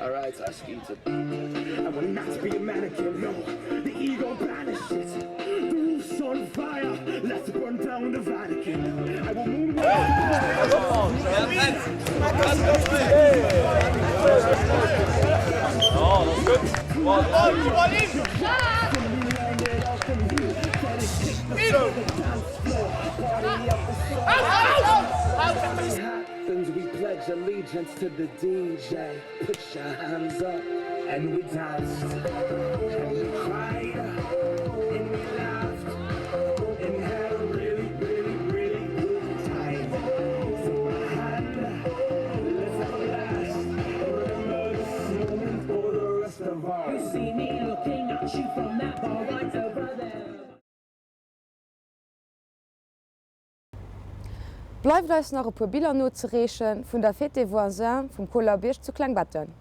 Alright, I skied it. I will not be a mannequin, no. The ego banishes. The roof's on fire. Let's burn down the Vatican. I will move. Oh, that's good. We pledge allegiance to the DJ. Put your hands up and we danced and we cried and we laughed and had a really, really, really good time. So my hand, let's have a blast. Remember this moment for the rest of our. You see me looking at you from that bar right over there. Bleibt uns noch ein paar Bilder nur zu rächen von der Fête des Voisins vom Kollabirsch zu Klangbatten.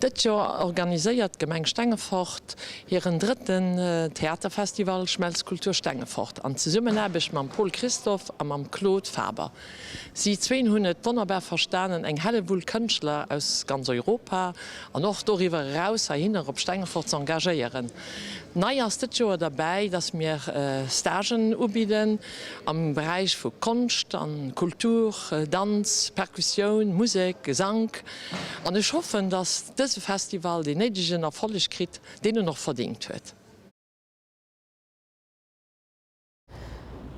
Das Jahr organisiert Gemeinde Stengefort ihren dritten Theaterfestival Schmelzkultur Stengefort. Und zusammen habe ich mit Paul Christoph und mit Claude Faber. Sie 200 wunderbar verstanden, eine helle Welt Künstler aus ganz Europa und auch darüber hinaus auf Stengefort zu engagieren. Neu ist das Jahr dabei, dass wir Stagen anbieten im Bereich von Kunst, an Kultur, Tanz, Perkussion, Musik, Gesang. Und ich hoffe, dass dieses Festival die nötigen Erfolg kriegt, den er noch verdient wird.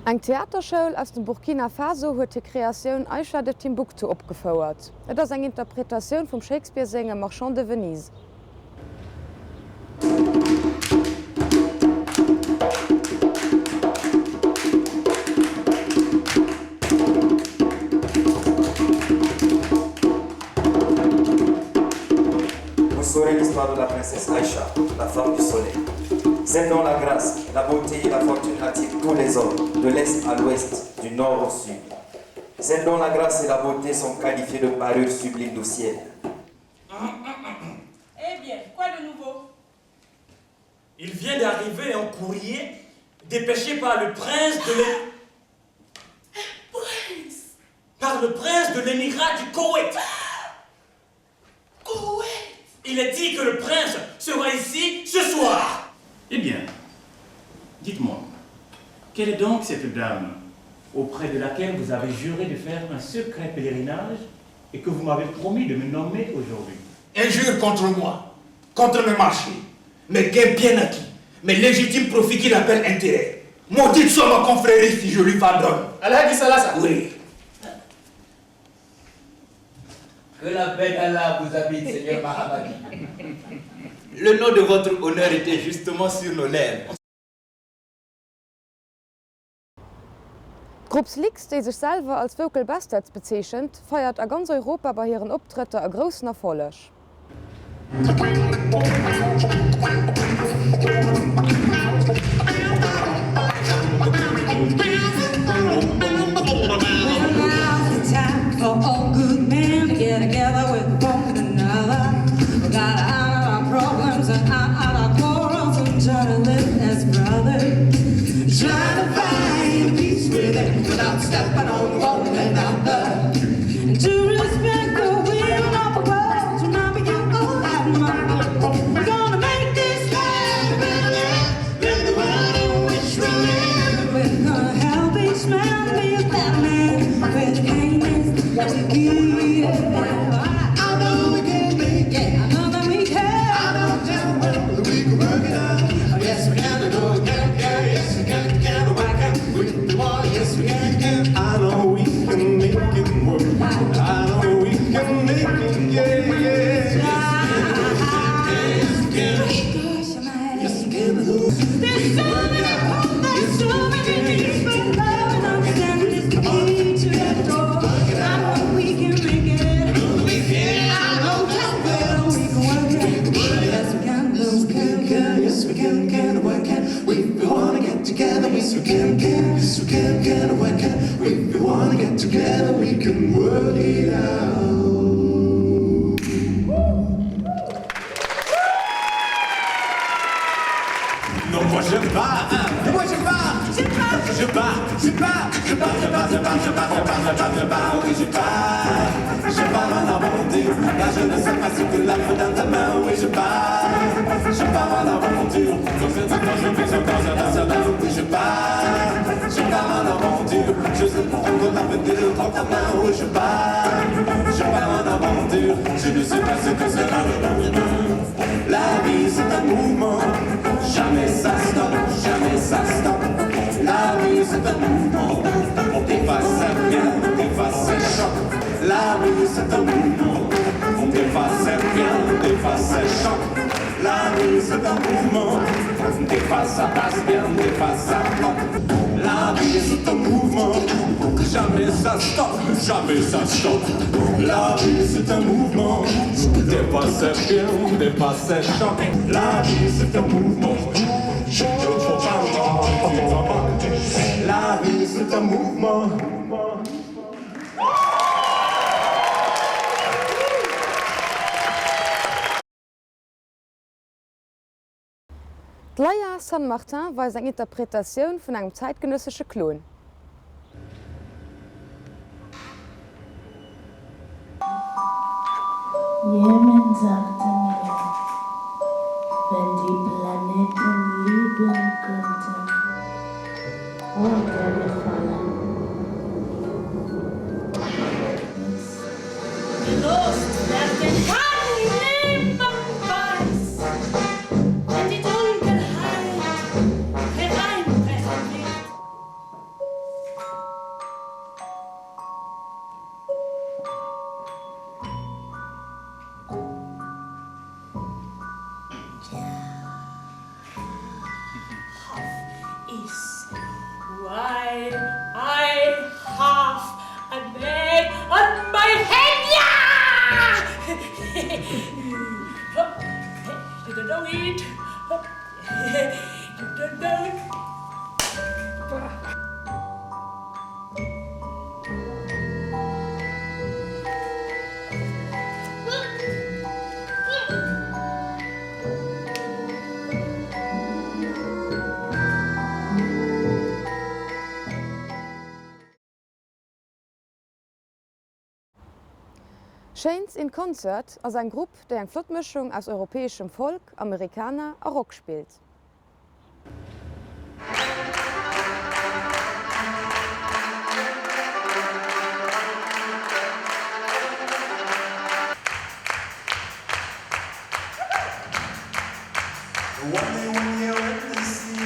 Eg Theaterschoul aus dem Burkina Faso huet die Kreatioun Aïcha de Timbuktu opgefauert. Et ass eng Interpretatioun vum Shakespeare-Sänger Marchand de Venise. Vous saurez l'histoire de la princesse Aïcha, la femme du soleil. Celle dont la grâce, la beauté et la fortune attirent tous les hommes, de l'est à l'ouest, du nord au sud. Celle dont la grâce et la beauté sont qualifiées de parures sublimes du ciel. Eh bien, quoi de nouveau? Il vient d'arriver un courrier dépêché par le prince de l'émirat du Koweït. Koweït? Il est dit que le prince sera ici ce soir. Eh bien, dites-moi, quelle est donc cette dame auprès de laquelle vous avez juré de faire un secret pèlerinage et que vous m'avez promis de me nommer aujourd'hui? Injure contre moi, contre mes marchés, mes gains bien acquis, mes légitimes profits qu'il appelle intérêts. Maudite soit ma confrérie si je lui pardonne. Alhaji Salassa. Oui. Que la paix d'Allah vous habite, Seigneur Mahamadi. Le nom de votre honneur était justement sur nos lèvres. Grupps Lix, déi sech selwer als Vocal Bastards bezeechent, feiert a ganz Europa bei hireieren Optritte a grossen Erfollech. Stepping on one another to respect the will of the world. To not be your we're gonna make this land a better land than the world in which we live. We're gonna help each man be a better man with kindness to give. I know we can make it. I know that we can. I know damn well that we can work it out. Yes we can. I know we can. Yes we can. Can why can't we do all? Yes we can. I know we can make it work. I know we can make it, yeah, yeah. Yes, we can. Yes, we can. There's so many things, but love and understanding is the key to that door. I know we can make it. I know just well we can work it. Yes, we can. Yes, we can. Work it. We wanna get together. Yes, we can. Yes, we can. Work it. We wanna get together, we can work it out. Non, moi je pars, moi je pars, je pars, je pars, je pars, je pars, je pars, je pars, je pars, je pars, je pars, je pars, oui je pars en aventure, là je ne sais pas ce que la faute dans ta main, oui je pars en aventure, donc c'est quand je fais ce temps, oui je pars en aventure, je sais prendre la peine de l'autre ta main, oui je pars en aventure, je ne sais pas ce que sera le lendemain. La vie c'est un mouvement, jamais ça stoppe, la vie c'est un mouvement, des faces à bien, des faces à choc, la vie c'est un mouvement, des faces à bien, des faces à choc, la vie c'est un mouvement, des faces à passe bien, des faces à choc, la vie c'est un mouvement, jamais ça stoppe, la vie c'est un mouvement, des faces à bien, des faces à choc, la vie c'est un mouvement. La vie c'est un mouvement. D'Laia San Martin war eng Interpretatioun vun engem zeitgenössesche Klon. Jemand sagte mir, wenn die Planeten lieben könnten, und er gefallen. Die Lust nach den Heiligen weiß, wenn die Dunkelheit hereinbrechen wird. don't eat. Don't. Chains in Concert ass ein Grupp, déi eng Flottmischung aus europäeschem Volk, Amerikaner a Rock spielt. One day when you're in the sea,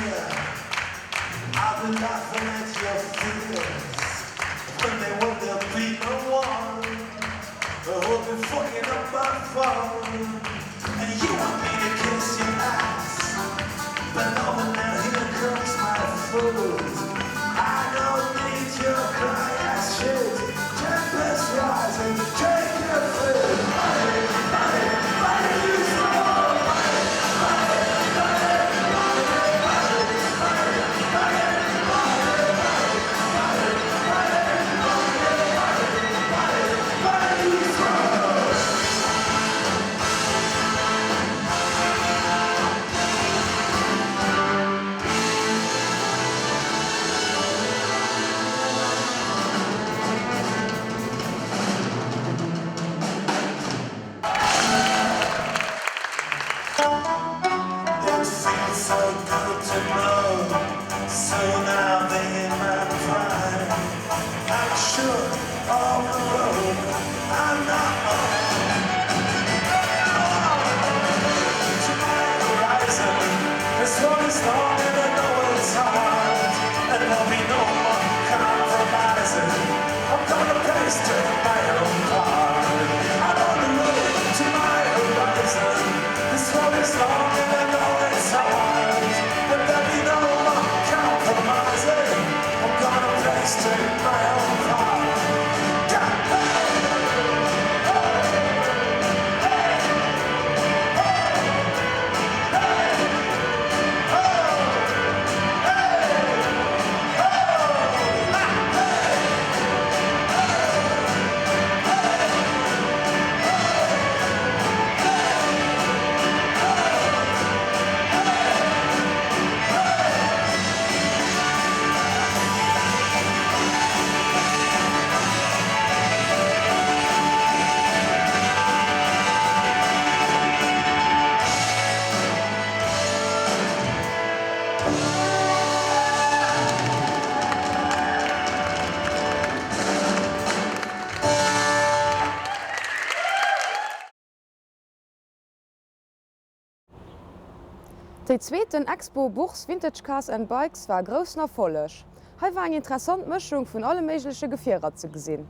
I'll be laughing at your fears. When they want their beat no one, they'll be fucking up my phone. And you want me to kiss your ass, but no, now here comes my food. I don't need your cry ass shit. Tempest rising, take your food. Money, you slow. So good to know. So now they in my prime. I'm sure on the road I'm not to my horizon. This road is long and I know it's hard. And there'll be no more compromising. I'm gonna paste my own card. I'm on the road to my horizon. This road is long and I know it's hard. Straight my own car. Die zweiten Expo Buchs Vintage Cars and Bikes war grossen erfollech. Hei war eng interessant Mischung vun alle méiglesche Gefierer ze gesinn.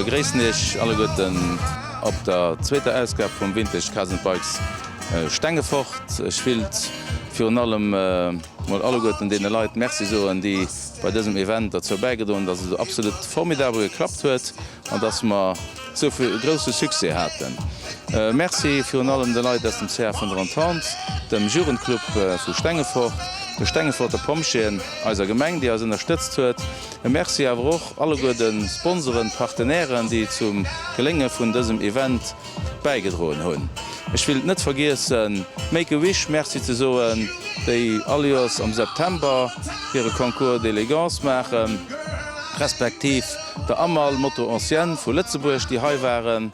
begrüßen ich alle Guten auf der zweiten Ausgabe vom Vintage Kassenbikes Stengefort. Ich will für allem mal alle Guten den Leuten merci so, die bei diesem Event dazu beigetragen, dass es absolut formidabel geklappt wird und dass wir so viel große Success hatten. Merci für allem den Leuten aus dem CR von der Entente, dem Jugendclub für Stengefort, der Stengeforter Pomschen als Gemeinde, die uns unterstützt hat. Merci aber auch alle guten Sponsoren, Partnerieren, die zum Gelingen von diesem Event beigetragen haben. Ich will nicht vergessen, Make a Wish, merci zu sagen, die alle am September ihre Konkurs d'Elegance machen, respektiv der Amal Motto Ancien von Lützeburg, die hier waren.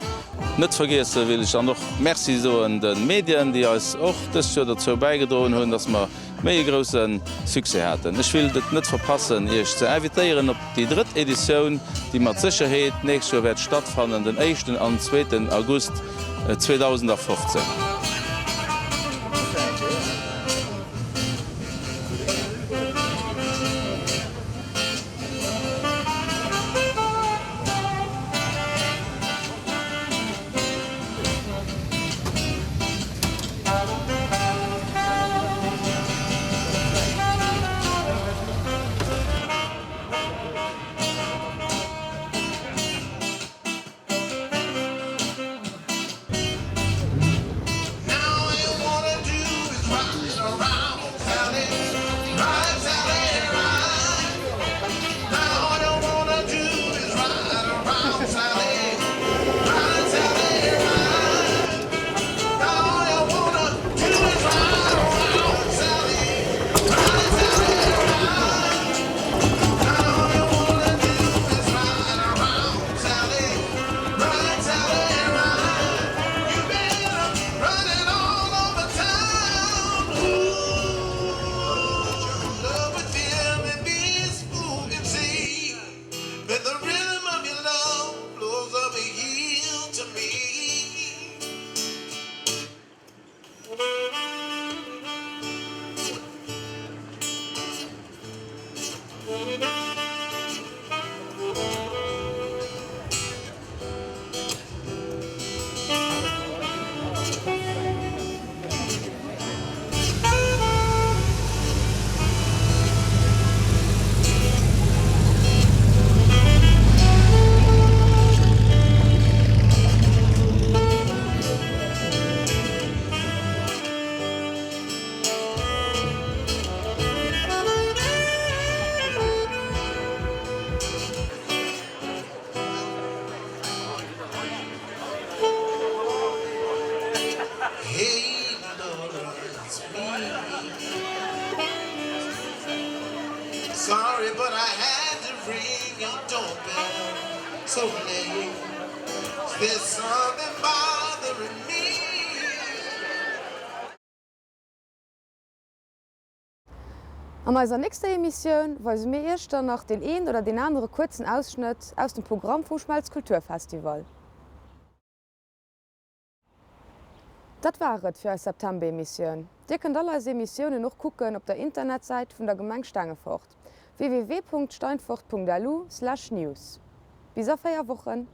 Nicht vergessen will ich dann noch merci so an den Medien, die uns auch das Jahr dazu beigetragen haben, dass wir mehr großen Success hatten. Ich will das nicht verpassen, euch zu invitieren auf die 3. Edition, die mit Sicherheit nächstes Jahr wird stattfinden, den 1. und 2. August 2015. Sorry, but I had to ring your doorbell so late. There's something bothering me. An unserer nächsten Emission wollen wir erst dann noch den einen oder den anderen kurzen Ausschnitt aus dem Programm vom Schmalzkulturfestival. Das war es für eine September-Emission. Ihr könnt alle Emissionen noch gucken auf der Internetseite von der Gemeinde Stengefort www.steinfort.lu/news. Bis auf 4 Wochen.